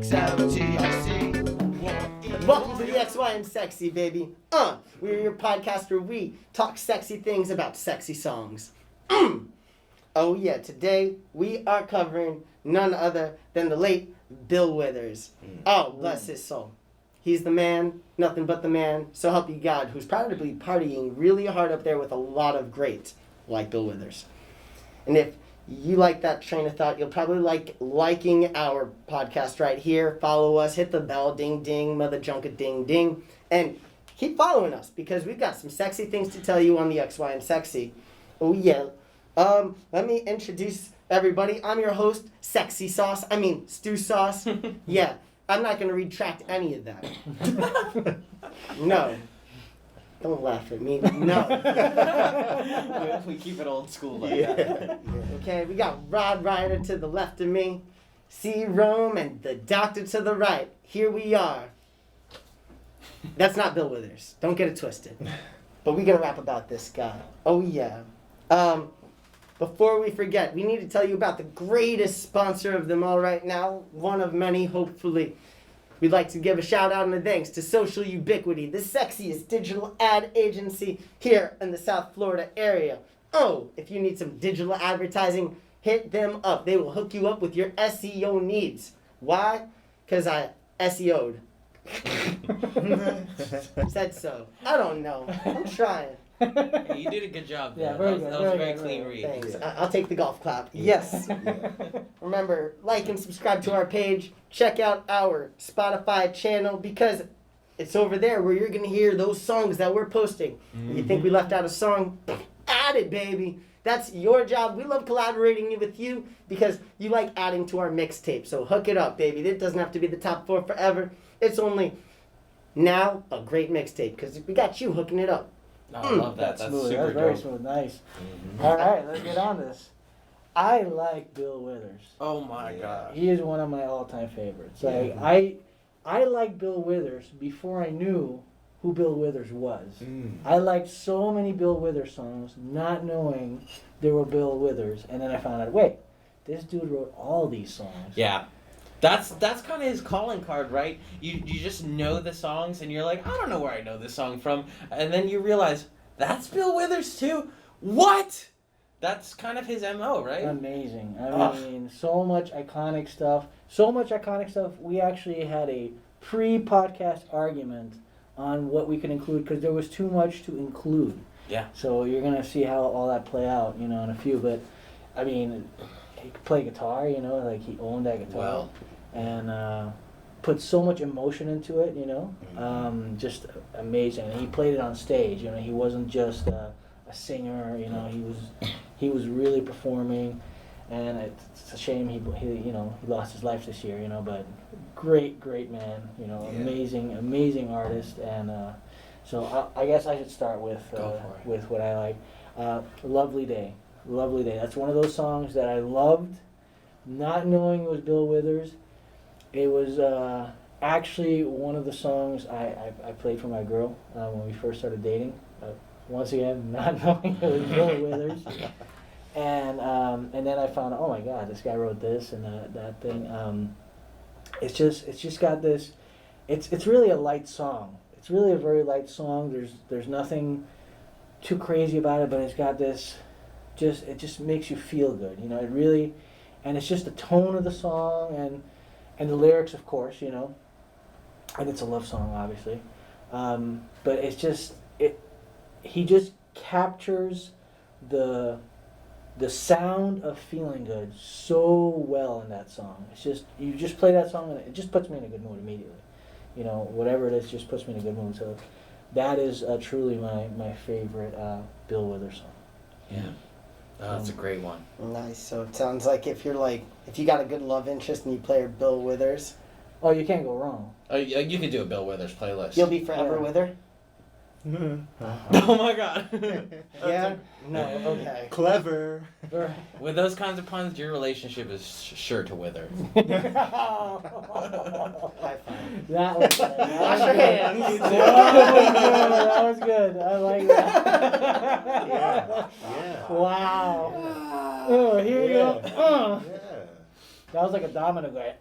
XLTIC. Welcome to the XY and Sexy, baby. We're your podcast where we talk sexy things about sexy songs. Oh yeah, today we are covering none other than the late Bill Withers. Oh, bless his soul. He's the man, nothing but the man, so help you God, who's probably partying really hard up there with a lot of greats like Bill Withers. And if you like that train of thought, you'll probably like liking our podcast right here. Follow us, hit the bell, ding ding, mother junket ding ding, and keep following us because we've got some sexy things to tell you on the XY and Sexy. Oh yeah. Let me introduce everybody. I'm your host, Sexy Sauce. I mean, Stew Sauce. Yeah, I'm not gonna retract any of that. No. Don't laugh at me. No. We keep it old school like that. Okay, we got Rod Ryder to the left of me, C. Rome, and the doctor to the right. Here we are. That's not Bill Withers. Don't get it twisted. But we're going to rap about this guy. Oh, yeah. Before we forget, we need to tell you about the greatest sponsor of them all right now. One of many, hopefully. We'd like to give a shout out and a thanks to Social Ubiquity, the sexiest digital ad agency here in the South Florida area. Oh, if you need some digital advertising, hit them up. They will hook you up with your SEO needs. Why? Because I SEO'd. Said so. I don't know. I'm trying. Hey, you did a good job. Yeah, very good. That was a very clean read. Thanks. I'll take the golf clap. Yes. Remember, like and subscribe to our page. Check out our Spotify channel because it's over there where you're going to hear those songs that we're posting. Mm-hmm. You think we left out a song? Add it, baby. That's your job. We love collaborating with you because you like adding to our mixtape. So hook it up, baby. It doesn't have to be the top 4 forever. It's only now a great mixtape because we got you hooking it up. Oh, I love that. That's smooth. super That's very dope. smooth. Nice. Mm-hmm. All right, let's get on this. I like Bill Withers. Oh my God. He is one of my all-time favorites. Like I liked Bill Withers before I knew who Bill Withers was. I liked so many Bill Withers songs, not knowing they were Bill Withers, and then I found out, wait, this dude wrote all these songs. Yeah. That's kind of his calling card, right? You just know the songs, and you're like, I don't know where I know this song from. And then you realize, that's Bill Withers too? What? That's kind of his MO, right? Amazing. I mean, so much iconic stuff. So much iconic stuff. We actually had a pre-podcast argument on what we could include, because there was too much to include. Yeah. So you're going to see how all that play out, in a few. But, I mean, he could play guitar, like he owned that guitar. Well. And put so much emotion into it, just amazing. And he played it on stage, he wasn't just a singer, he was really performing, and it's a shame he lost his life this year, but great man, amazing artist, and so I guess I should start with what I like. Lovely Day. That's one of those songs that I loved, not knowing it was Bill Withers. It was actually one of the songs I played for my girl when we first started dating. Once again, not knowing it was Bill Withers. And then I found out, oh my God, this guy wrote this and that thing. It's just got this. It's really a light song. It's really a very light song. There's nothing too crazy about it, but it's got this. It just makes you feel good. It really, and it's just the tone of the song and the lyrics, of course, and it's a love song, obviously, but it's just he just captures the sound of feeling good so well in that song. It's just, you just play that song and it just puts me in a good mood immediately. Whatever it is, just puts me in a good mood. So that is truly my favorite Bill Withers song. Yeah. Oh, that's a great one. Nice. So it sounds like if you got a good love interest and you play Bill Withers. Oh, you can't go wrong. Oh, you could do a Bill Withers playlist. You'll be forever with her? Oh my God. Yeah? No, okay. Clever. With those kinds of puns, your relationship is sure to wither. High five. That was good. Wash your hands. That was good. I like that. Yeah. Wow. Oh, here you go. Yeah. That was like a domino guy.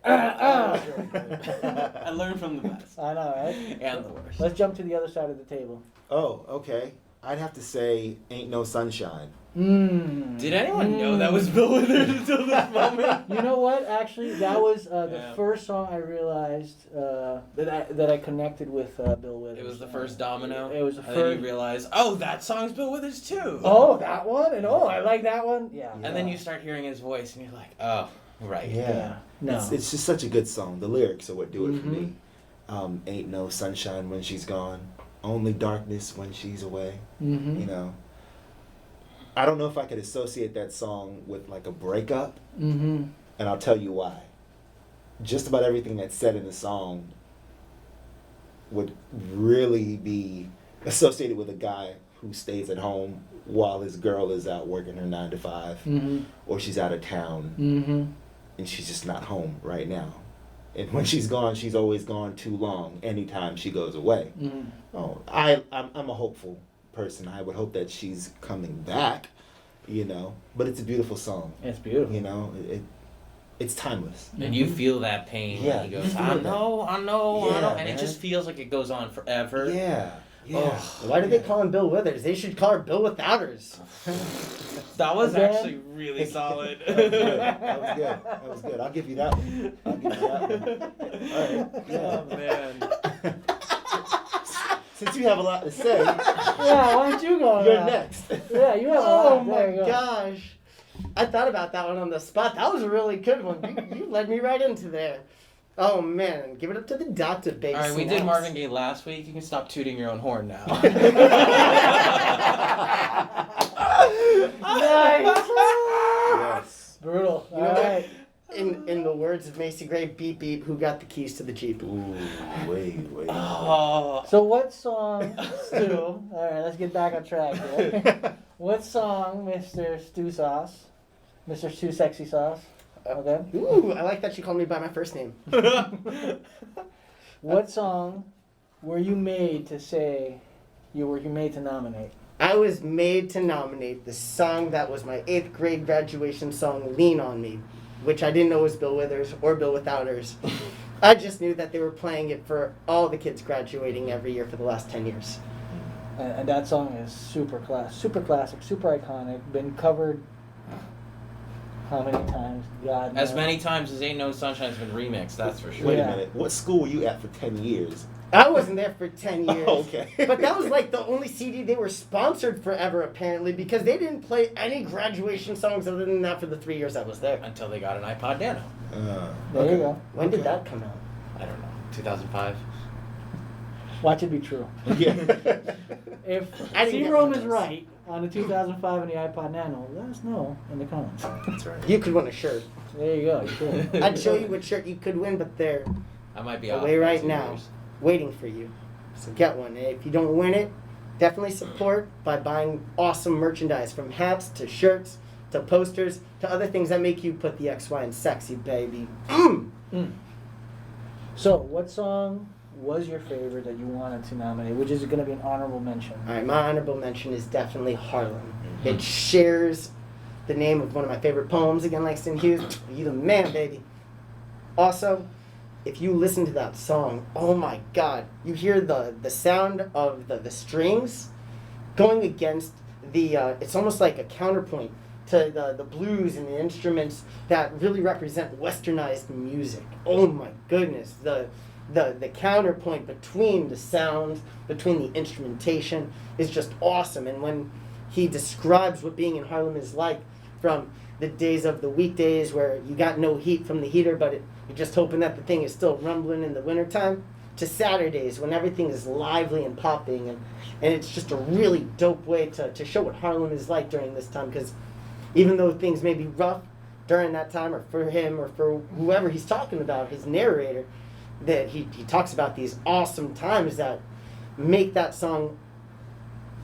I learned from the best. I know, right? And the worst. Let's jump to the other side of the table. Oh, okay. I'd have to say "Ain't No Sunshine." Did anyone know that was Bill Withers until this moment? You know what? Actually, that was the Yeah. first song I realized that I connected with Bill Withers. It was the first domino. It was the And then first. you realize, oh, that song's Bill Withers too. Oh, that one, and I like that one. Yeah. And then you start hearing his voice, and you're like, oh, right. Yeah. No. It's just such a good song. The lyrics are what do it for me. Ain't no sunshine when she's gone. Only darkness when she's away. Mm-hmm. You know. I don't know if I could associate that song with like a breakup, Mm-hmm. and I'll tell you why. Just about everything that's said in the song would really be associated with a guy who stays at home while his girl is out working her 9 to 5, Mm-hmm. or she's out of town Mm-hmm. and she's just not home right now. And when she's gone, she's always gone too long. Anytime she goes away. Mm-hmm. Oh, I'm a hopeful person. I would hope that she's coming back, you know. But it's a beautiful song, It's beautiful. you know. It's timeless. And you feel that pain. Yeah, when he you goes, feel I that. know, I know. Yeah, And it man. just feels like it goes on forever. Yeah. Yeah. Oh, Why do they call him Bill Withers? They should call her Bill Withouters. that was Again? actually really solid. That was good. That was good. I'll give you that one. I'll give you that one. All right. Oh, Yeah. man. Since you have a lot to say, Yeah, why don't you go? you're now? next. Yeah, you have a Oh lot. my There you go. gosh. I thought about that one on the spot. That was a really good one. You led me right into there. Oh man, give it up to the doctor, baby. All right, we did Snaps. Marvin Gaye last week. You can stop tooting your own horn now. Nice. Yes. Brutal. You know All what? right. In the words of Macy Gray, beep beep, who got the keys to the Jeep? Ooh, wait. Oh. So what song, Stu? All right, let's get back on track here. What song, Mr. Stew Sauce? Mr. Stew Sexy Sauce? Okay. Ooh, I like that she called me by my first name. What song were you made to say you made to nominate? I was made to nominate the song that was my 8th grade graduation song, Lean On Me, which I didn't know was Bill Withers or Bill Withouters. I just knew that they were playing it for all the kids graduating every year for the last 10 years. And that song is super classic, super iconic. Been covered how many times? God knows. As many times as Ain't No Sunshine's been remixed, that's for sure. Wait Yeah. a minute. What school were you at for 10 years? I wasn't there for 10 years. Oh, okay. But that was like the only CD they were sponsored forever, apparently, because they didn't play any graduation songs other than that for the 3 years I was there. Until they got an iPod Nano. There you go. When did that come out? I don't know. 2005. Watch it be true. Yeah. If I didn't get C-Room one of is those. right on the 2005 and the iPod Nano, let us know in the comments. That's right. You could win a shirt. There you go. You could. I'd show you what shirt you could win, but they're I might be away off right in 2 now, years. waiting for you. So get one. And if you don't win it, definitely support by buying awesome merchandise, from hats to shirts to posters to other things that make you put the XY in sexy, baby. So, what song was your favorite that you wanted to nominate? Which is going to be an honorable mention. All right, my honorable mention is definitely Harlem. It shares the name of one of my favorite poems, again, Langston Hughes. You the man, baby. Also, if you listen to that song, oh my God, you hear the sound of the strings going against the, it's almost like a counterpoint to the blues and the instruments that really represent westernized music. Oh my goodness, the counterpoint between the sound, between the instrumentation is just awesome. And when he describes what being in Harlem is like, from the days of the weekdays where you got no heat from the heater, but you're just hoping that the thing is still rumbling in the wintertime, to Saturdays when everything is lively and popping, and it's just a really dope way to show what Harlem is like during this time, because even though things may be rough during that time, or for him, or for whoever he's talking about, his narrator, that he talks about these awesome times that make that song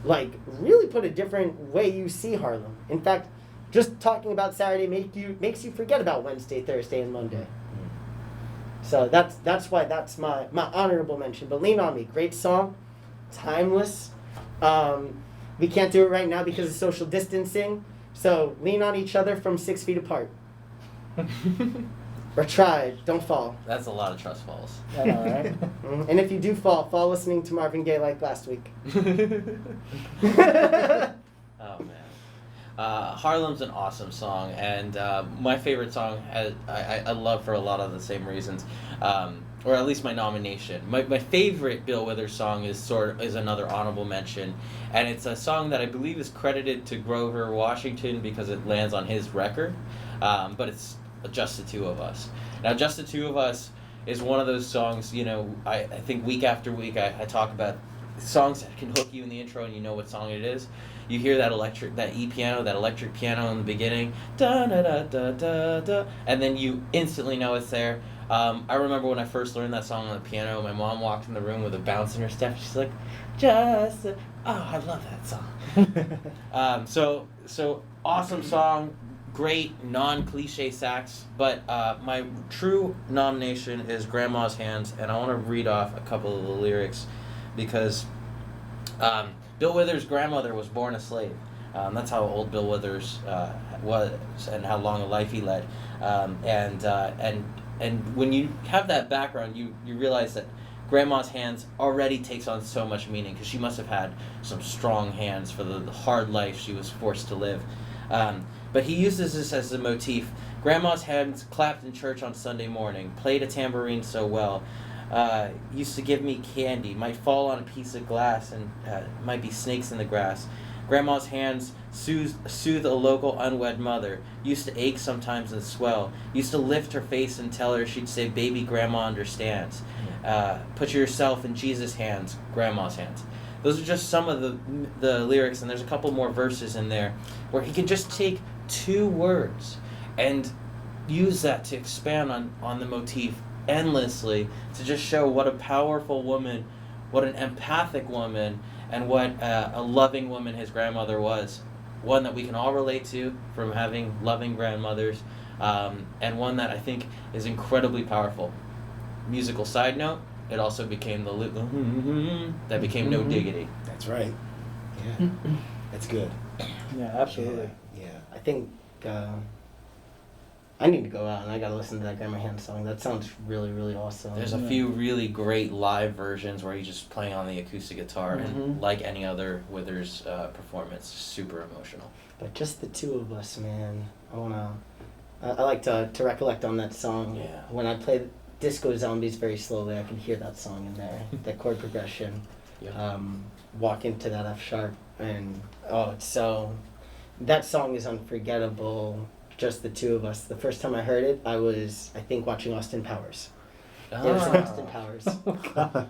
like really put a different way you see Harlem. In fact, just talking about Saturday makes you forget about Wednesday, Thursday, and Monday. So that's why that's my honorable mention. But Lean On Me, great song, timeless. We can't do it right now because of social distancing. So lean on each other from 6 feet apart. Or try, don't fall. That's a lot of trust falls. I know, right? And if you do fall listening to Marvin Gaye like last week. Oh man, Harlem's an awesome song, and my favorite song I love for a lot of the same reasons, or at least my nomination. My favorite Bill Withers song is another honorable mention, and it's a song that I believe is credited to Grover Washington because it lands on his record, but it's Just the Two of Us. Now, Just the Two of Us is one of those songs. I think week after week I talk about songs that can hook you in the intro and you know what song it is. You hear that electric piano in the beginning, da da da da da da, and then you instantly know it's there. I remember when I first learned that song on the piano, my mom walked in the room with a bounce in her step. She's like, I love that song. So awesome song, great non-cliche sax, but my true nomination is Grandma's Hands, and I want to read off a couple of the lyrics because Bill Withers' grandmother was born a slave. That's how old Bill Withers was and how long a life he led. And when you have that background, you realize that Grandma's Hands already takes on so much meaning because she must have had some strong hands for the hard life she was forced to live. But he uses this as a motif. Grandma's hands clapped in church on Sunday morning, played a tambourine so well, used to give me candy, might fall on a piece of glass and might be snakes in the grass. Grandma's hands soothe a local unwed mother, used to ache sometimes and swell, used to lift her face and tell her she'd say, baby, Grandma understands. Put yourself in Jesus' hands, Grandma's hands. Those are just some of the lyrics, and there's a couple more verses in there where he can just take 2 words and use that to expand on the motif endlessly to just show what a powerful woman, what an empathic woman, and what a loving woman his grandmother was. One that we can all relate to from having loving grandmothers, and one that I think is incredibly powerful. Musical side note, it also became that became No Diggity. That's right. Yeah. That's good. Yeah, absolutely. Yeah. I think I need to go out and I gotta listen to that Grandma Hand song. That sounds really, really awesome. There's a few really great live versions where he's just playing on the acoustic guitar, and like any other Withers performance, super emotional. But Just the Two of Us, man. I like to recollect on that song. Yeah. When I play Disco Zombies very slowly, I can hear that song in there, that chord progression. Yep. Walk into that F sharp, and that song is unforgettable. Just the Two of Us. The first time I heard it, I was, I think, watching Austin Powers. Yeah, it was in Austin Powers.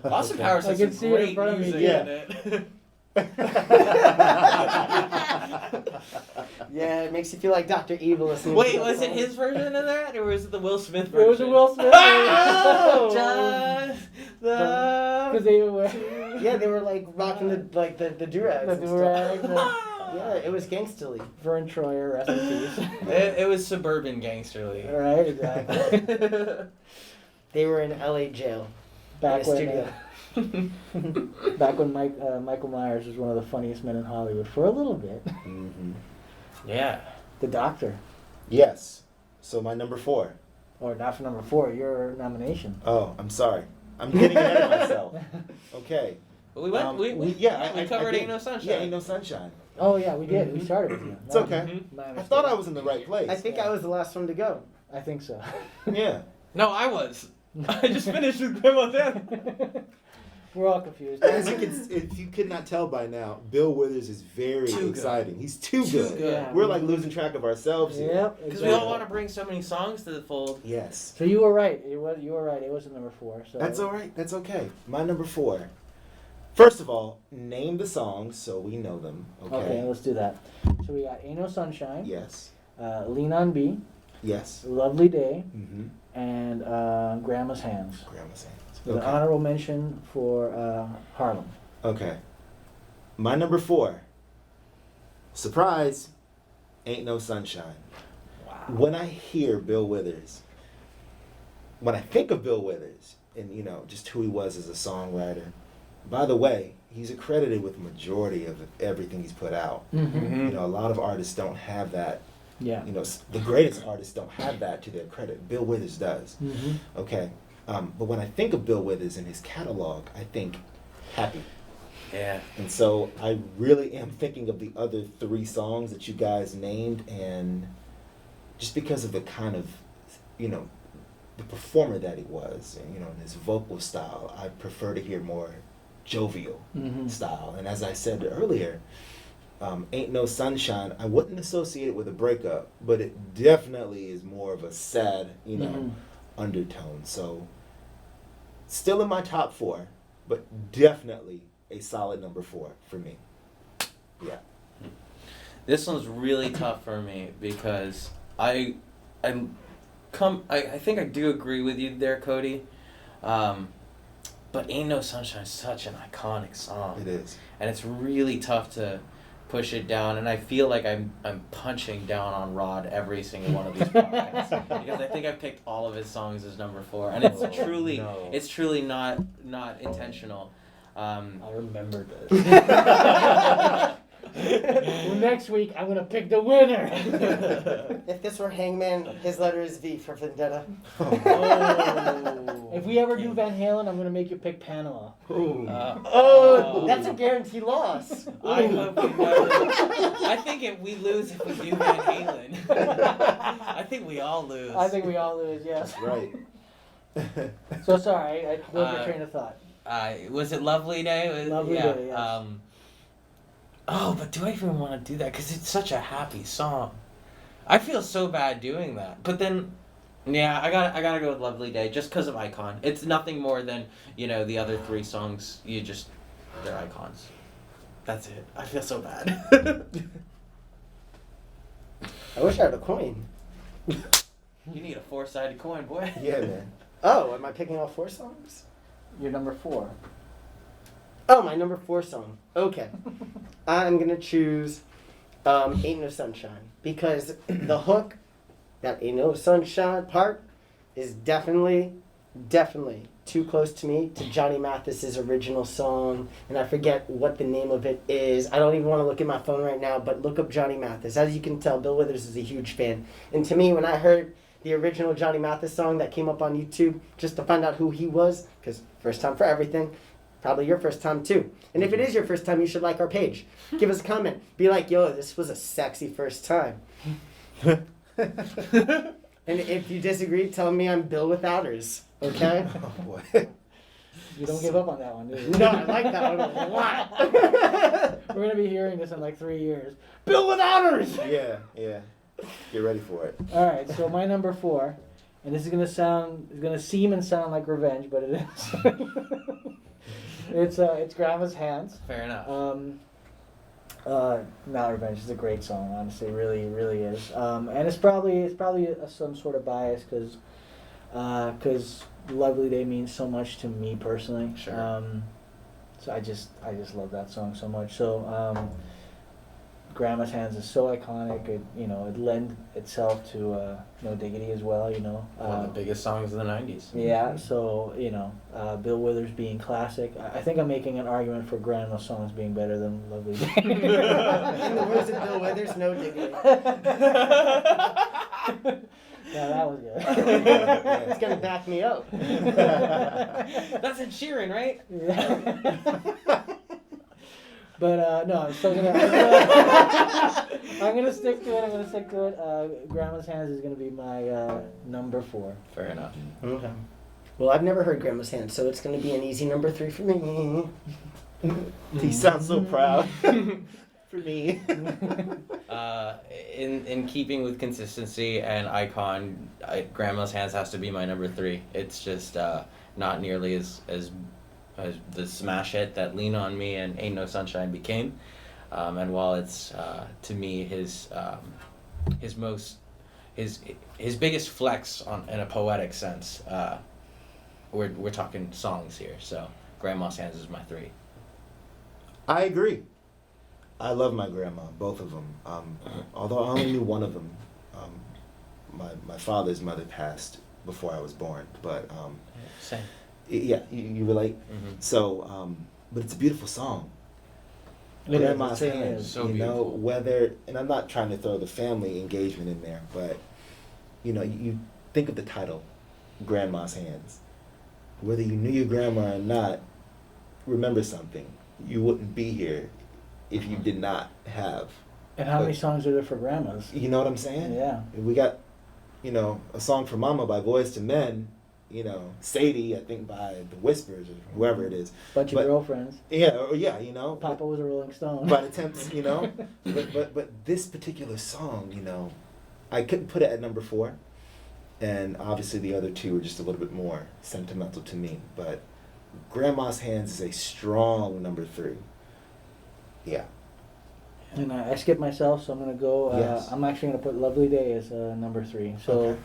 Austin Powers I has can some see it in great front of me, music yeah. in it. Yeah, it makes you feel like Dr. Evil listening Wait, to that was it song. his version of that, or was it the Will Smith version? It was a Will Smith Oh! Just the... because they were Yeah, they were like rocking the do-rags. the and stuff. durag. Yeah, it was gangsterly. Vern Troyer, rest in peace. It was suburban gangsterly. Right, exactly. They were in LA jail. Back in a when, studio. back when Michael Myers was one of the funniest men in Hollywood for a little bit. Mm-hmm. Yeah. The Doctor, Yes. So my number 4. or not for number 4, your nomination. Oh, I'm sorry. I'm getting ahead of myself. Okay. We went. We covered did. Ain't No Sunshine. Yeah, Ain't No Sunshine. Oh yeah, we did. We started with you. It's okay. My I mistake. thought I was in the right place. I think I was the last one to go. I think so. Yeah. No, I was. I just finished with Grandma's Hand. We're all confused. If you could not tell by now, Bill Withers is very Too good. exciting. He's too good. Yeah. We're like losing track of ourselves here. Yep. Because we all want to bring so many songs to the fold. Yes. So you were right. You were right. It was a number 4. So That's all right. That's okay. My number 4. First of all, name the songs so we know them. Okay. Okay, let's do that. So we got Ain't No Sunshine. Yes. Lean on B. Yes. Lovely Day. Mm-hmm. And Grandma's Hands. Grandma's Hands. With an Okay. honorable mention for Harlem. Okay. My number 4. Surprise. Ain't No Sunshine. Wow. When I hear Bill Withers, when I think of Bill Withers and, just who he was as a songwriter, by the way, he's accredited with majority of everything he's put out. Mm-hmm. A lot of artists don't have that Yeah. You know, the greatest artists don't have that to their credit. Bill Withers does. Mm-hmm. Okay. But when I think of Bill Withers and his catalog, I think Happy. Yeah. And so I really am thinking of the other 3 songs that you guys named, and just because of the kind of, you know, the performer that he was, and, you know, and his vocal style, I prefer to hear more jovial style. And as I said earlier, Ain't No Sunshine, I wouldn't associate it with a breakup, but it definitely is more of a sad, you know, undertone. So still in my top 4, but definitely a solid number 4 for me. Yeah. This one's really tough for me because I think I do agree with you there, Cody. But Ain't No Sunshine is such an iconic song. It is. And it's really tough to push it down, and I feel like I'm punching down on Rod every single one of these podcasts because I think I picked all of his songs as number 4, and it's truly not intentional. I remember this. Well, next week I'm gonna pick the winner. If this were Hangman, his letter is V for Vendetta. If we ever do Van Halen, I'm gonna make you pick Panama. That's a guaranteed loss. I hope we never. I think if we lose if we do Van Halen. I think we all lose. I think we all lose. Yes. Right. So sorry, I broke your train of thought. Was it Lovely Day? Lovely Day, yes. But do I even want to do that? Because it's such a happy song. I feel so bad doing that. But then, yeah, I gotta go with Lovely Day just because of icon. It's nothing more than, you know, the other 3 songs. They're icons. That's it. I feel so bad. I wish I had a coin. You need a 4-sided coin, boy. Yeah, man. Oh, am I picking all 4 songs? You're number 4. Oh, my number 4 song. Okay. I'm going to choose Ain't No Sunshine because the hook, that Ain't No Sunshine part, is definitely too close to me to Johnny Mathis's original song, and I forget what the name of it is. I don't even want to look at my phone right now, but look up Johnny Mathis. As you can tell, Bill Withers is a huge fan. And to me, when I heard the original Johnny Mathis song that came up on YouTube, just to find out who he was, because first time for everything, probably your first time too. And if it is your first time, you should like our page. Give us a comment. Be like, yo, this was a sexy first time. And if you disagree, tell me I'm Bill Withouters. Okay? Oh, boy. You don't give up on that one, do you? No, I like that one a lot. We're going to be hearing this in like 3 years. Bill Withouters! Yeah. Get ready for it. All right, so my number 4, and this is going to seem and sound like revenge, but it is. It's Grandma's Hands. Fair enough. Not Revenge is a great song, honestly, really is. And it's probably some sort of bias because Lovely Day means so much to me personally. Sure. So I just love that song so much. So Grandma's Hands is so iconic. It lend itself to No Diggity as well. One of the biggest songs of the 90s. Yeah, so, Bill Withers being classic. I think I'm making an argument for Grandma's songs being better than Lovely Day. In the words of Bill Withers, no diggity. Yeah, that was good. It's going to back me up. That's Ed Sheeran, right? Yeah. But no, I'm still gonna. I'm gonna stick to it. Grandma's Hands is gonna be my number 4. Fair enough. Okay. Well, I've never heard Grandma's Hands, so it's going to be an easy number 3 for me. He sounds so proud. For me. In keeping with consistency and icon, Grandma's Hands has to be my number 3. It's just not nearly as the smash hit that Lean on Me and Ain't No Sunshine became. And while it's to me his biggest flex in a poetic sense, we're talking songs here. So Grandma's Hands is my 3. I agree. I love my grandma, both of them. Although I only knew one of them. My father's mother passed before I was born, but Same. yeah, you relate. Mm-hmm. So, but it's a beautiful song. It Grandma's is. hands. So you know, beautiful. whether, and I'm not trying to throw the family engagement in there, but you know, you think of the title, Grandma's Hands. Whether you knew your grandma or not, remember something. You wouldn't be here if you did not have. And how many songs are there for grandmas? You know what I'm saying? Yeah. We got, you know, a song for Mama by Boys to Men. You know, Sadie, I think by The Whispers or whoever it is. Bunch But- of girlfriends. Yeah, you know. Papa was a Rolling Stone. By the temps, you know. but this particular song, you know, I couldn't put it at number 4. And obviously the other two are just a little bit more sentimental to me. But Grandma's Hands is a strong number 3. Yeah. And I skipped myself, so I'm gonna go. Yes. I'm actually gonna put "Lovely Day" as number 3. So Okay.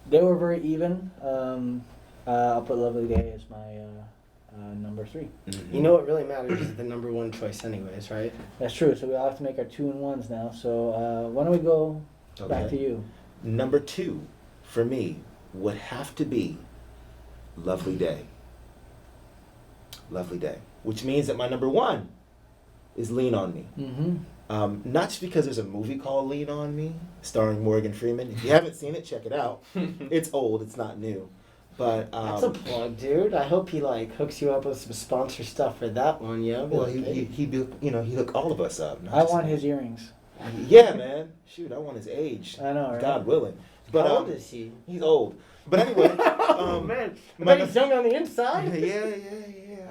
they were very even. I'll put "Lovely Day" as my number 3. Mm-hmm. You know what really matters is the number one choice, anyways, right? That's true. So we all have to make our 2 and 1s now. So why don't we go back to you? Number 2 for me would have to be Lovely Day. Lovely Day. Which means that my number 1 is Lean On Me. Mm-hmm. Not just because there's a movie called Lean On Me, starring Morgan Freeman. If you haven't seen it, check it out. It's old, it's not new. But That's a plug, dude. I hope he like hooks you up with some sponsor stuff for that one, yo. well, Be like, hey. he you know, he hooked all of us up. not I just want me. his earrings. Yeah, man. Shoot, I want his age. I know, right? God willing. But How old is he? he's old. But anyway, Oh man, I my- bet he's young on the inside. yeah.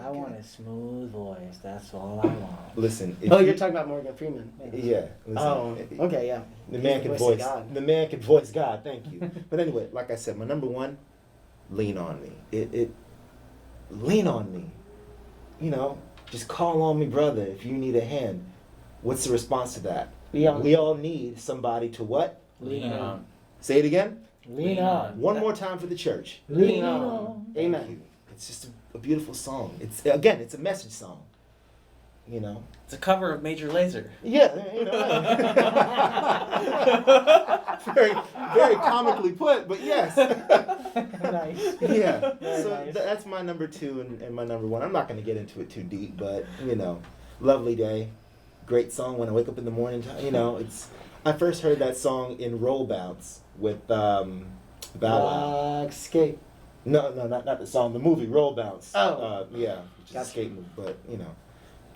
I okay. want a smooth voice. That's all I want. Listen. Oh, you're talking about Morgan Freeman. Yeah. Listen, Oh, okay, yeah. The He's man the can voice voice. of God. The man can voice God. Thank you. But anyway, like I said, my number 1, Lean On Me. It lean on me. You know, just call on me, brother, if you need a hand. What's the response to that? We all need somebody to what? Lean on. Say it again. Lean on. One more time for the church. Lean on. Thank Amen. you. It's just a beautiful song. It's a message song. You know. It's a cover of Major Lazer. Yeah, you know. very, very comically put, but yes. Nice. Yeah. Very So nice. that's my number 2 and my number 1. I'm not going to get into it too deep, but you know, Lovely Day, great song when I wake up in the morning. You know, it's. I first heard that song in Roll Bounce with Bow Wow. Skate. No, not the song. The movie Roll Bounce. Oh. Yeah, which is a Gotcha. skate movie, but you know,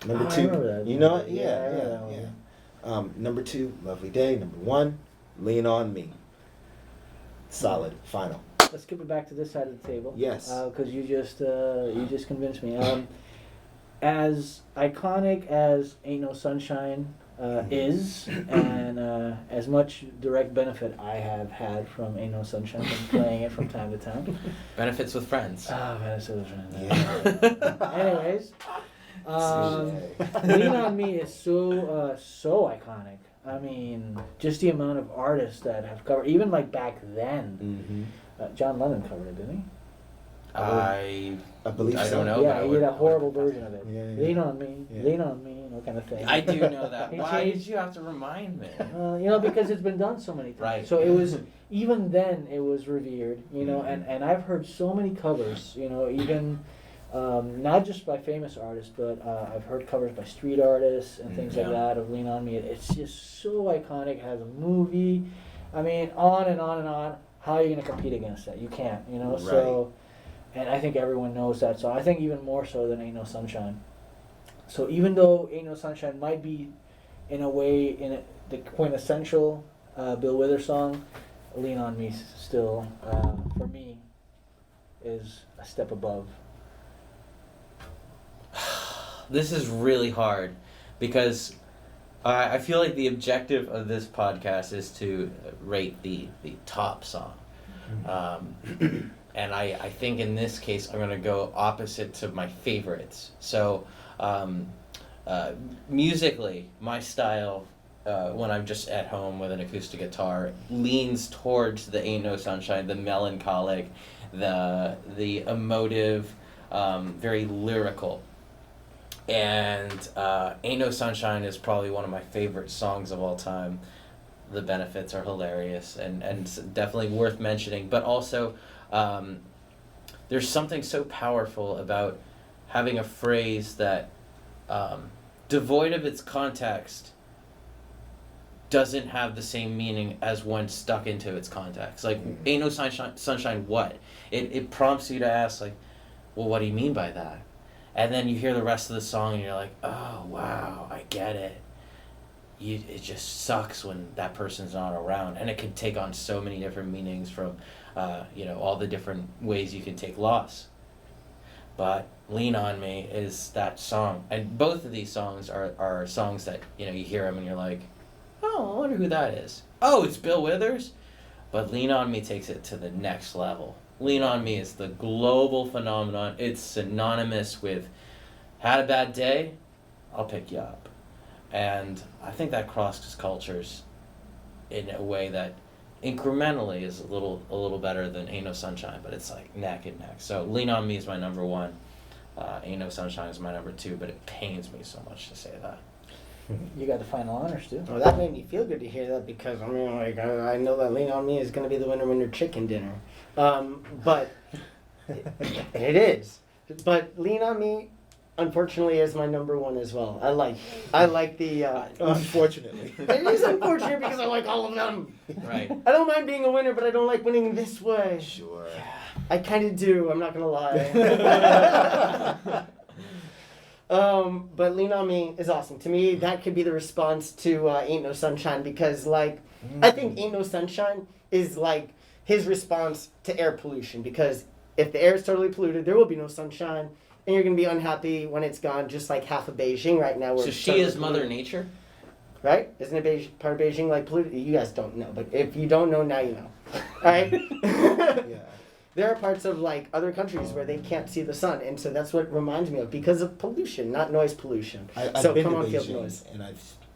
number Oh, I 2. remember that. You know it? Yeah, I Yeah, remember that one. yeah. Number 2, Lovely Day. Number 1, Lean On Me. Solid. Final. Let's skip it back to this side of the table. Yes. Because you just convinced me. As iconic as "Ain't No Sunshine" is, and as much direct benefit I have had from "Ain't No Sunshine" from playing it from time to time. Benefits with friends. Ah, Venezuela's Yeah. Anyways, "Lean on Me" is so iconic. I mean, just the amount of artists that have covered, even like back then. Mm-hmm. John Lennon covered it, didn't he? I believe I so. don't know. Yeah, but I he would- did a I would- horrible version of it. Yeah, yeah. Lean on me, Yeah. lean on me, you know, kind of thing. I do know that. He Why changed- did you have to remind me? You know, because it's been done so many times. Right. So it was, even then, it was revered, you know, Mhm. and I've heard so many covers, you know, even not just by famous artists, but I've heard covers by street artists and things like Yeah. that of Lean On Me. It's just so iconic. It has a movie. I mean, on and on and on. How are you going to compete against that? You can't, you know, so. And I think everyone knows that song. I think even more so than "Ain't No Sunshine." So even though "Ain't No Sunshine" might be, in a way, the quintessential Bill Withers song, "Lean on Me" still, for me, is a step above. This is really hard because I feel like the objective of this podcast is to rate the top song. And I think in this case I'm going to go opposite to my favorites. So musically, my style, when I'm just at home with an acoustic guitar, leans towards the "Ain't No Sunshine," the melancholic, the emotive, very lyrical. And "Ain't No Sunshine" is probably one of my favorite songs of all time. The benefits are hilarious and definitely worth mentioning. But also, there's something so powerful about having a phrase that devoid of its context, doesn't have the same meaning as when stuck into its context. Like, ain't no sunshine, what? It prompts you to ask, like, well, what do you mean by that? And then you hear the rest of the song and you're like, oh, wow, I get it. It just sucks when that person's not around. And it can take on so many different meanings from, all the different ways you can take loss. But Lean On Me is that song. And both of these songs are songs that, you hear them and you're like, oh, I wonder who that is. Oh, it's Bill Withers? But Lean On Me takes it to the next level. Lean On Me is the global phenomenon. It's synonymous with, had a bad day, I'll pick you up. And I think that crosses cultures in a way that incrementally is a little better than Ain't No Sunshine, but it's like neck and neck. So Lean On Me is my number one. Ain't No Sunshine is my number two, but it pains me so much to say that. You got the final honors too. Well, that made me feel good to hear that because I know that Lean On Me is going to be the winner chicken dinner, but it is. But Lean On Me, unfortunately, is my number one as well. I like the. Unfortunately. It is unfortunate because I like all of them. Right. I don't mind being a winner, but I don't like winning this way. Sure. I kind of do. I'm not gonna lie. But Lean On Me is awesome. To me, that could be the response to Ain't No Sunshine because, I think Ain't No Sunshine is like his response to air pollution because if the air is totally polluted, there will be no sunshine, and you're gonna be unhappy when it's gone. Just like half of Beijing right now. So she is Mother Nature? Right? Isn't it part of Beijing like polluted? You guys don't know, but if you don't know, now you know. All right? Yeah. There are parts of other countries where they can't see the sun, and so that's what reminds me of because of pollution, not noise pollution. I've been come to on, feel Beijing, noise. and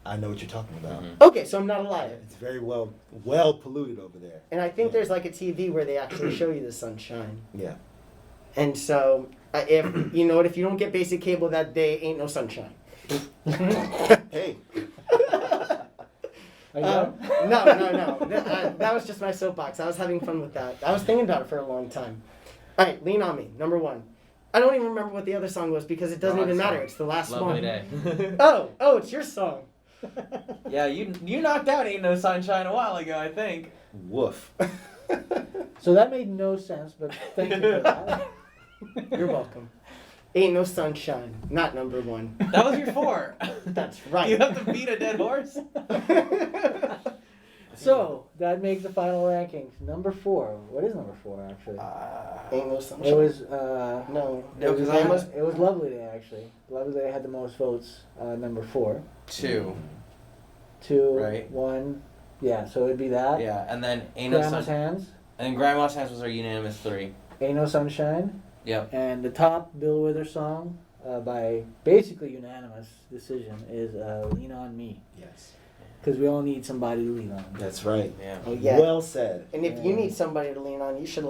I know what you're talking about. Mm-hmm. Okay, so I'm not a liar. It's very well polluted over there. And I think there's a TV where they actually show you the sunshine. Yeah. And so if if you don't get basic cable that day, ain't no sunshine. Hey. Are you done? No. That was just my soapbox. I was having fun with that. I was thinking about it for a long time. All right, Lean On Me, number one. I don't even remember what the other song was because it doesn't even matter. It's the last Lovely one. Day. Oh, it's your song. Yeah, you knocked out Ain't No Sunshine a while ago, I think. Woof. So that made no sense, but thank you for that. You're welcome. Ain't No Sunshine, not number one. That was your 4. That's right. You have to beat a dead horse? So that makes the final rankings. Number 4. What is number 4 actually? Ain't No Sunshine. It was No, it was, I must. it was Lovely Day actually. Lovely Day had the most votes. Number 4. 2. 2. Right. 1. Yeah, so it'd be that. Yeah, and then Ain't No Grandma's Sunshine. Hands. And Grandma's Hands was our unanimous 3. Ain't No Sunshine. Yep. And the top Bill Withers song by basically unanimous decision is Lean On Me. Yes. Because we all need somebody to lean on. That's right. Yeah. Oh, yeah. Well said. And if you need somebody to lean on, you should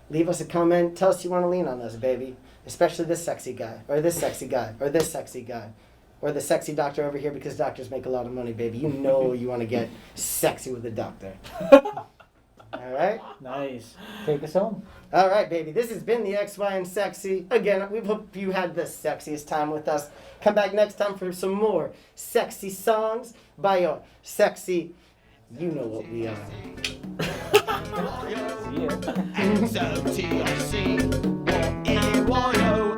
leave us a comment. Tell us you want to lean on us, baby. Especially this sexy guy, or this sexy guy, or this sexy guy, or the sexy doctor over here because doctors make a lot of money, baby. You know you want to get sexy with the doctor. All right? Nice. Take us home. All right, baby. This has been the XY and Sexy. Again, we hope you had the sexiest time with us. Come back next time for some more sexy songs by your sexy, you know what we are. See ya. XOTIC, Yeyo.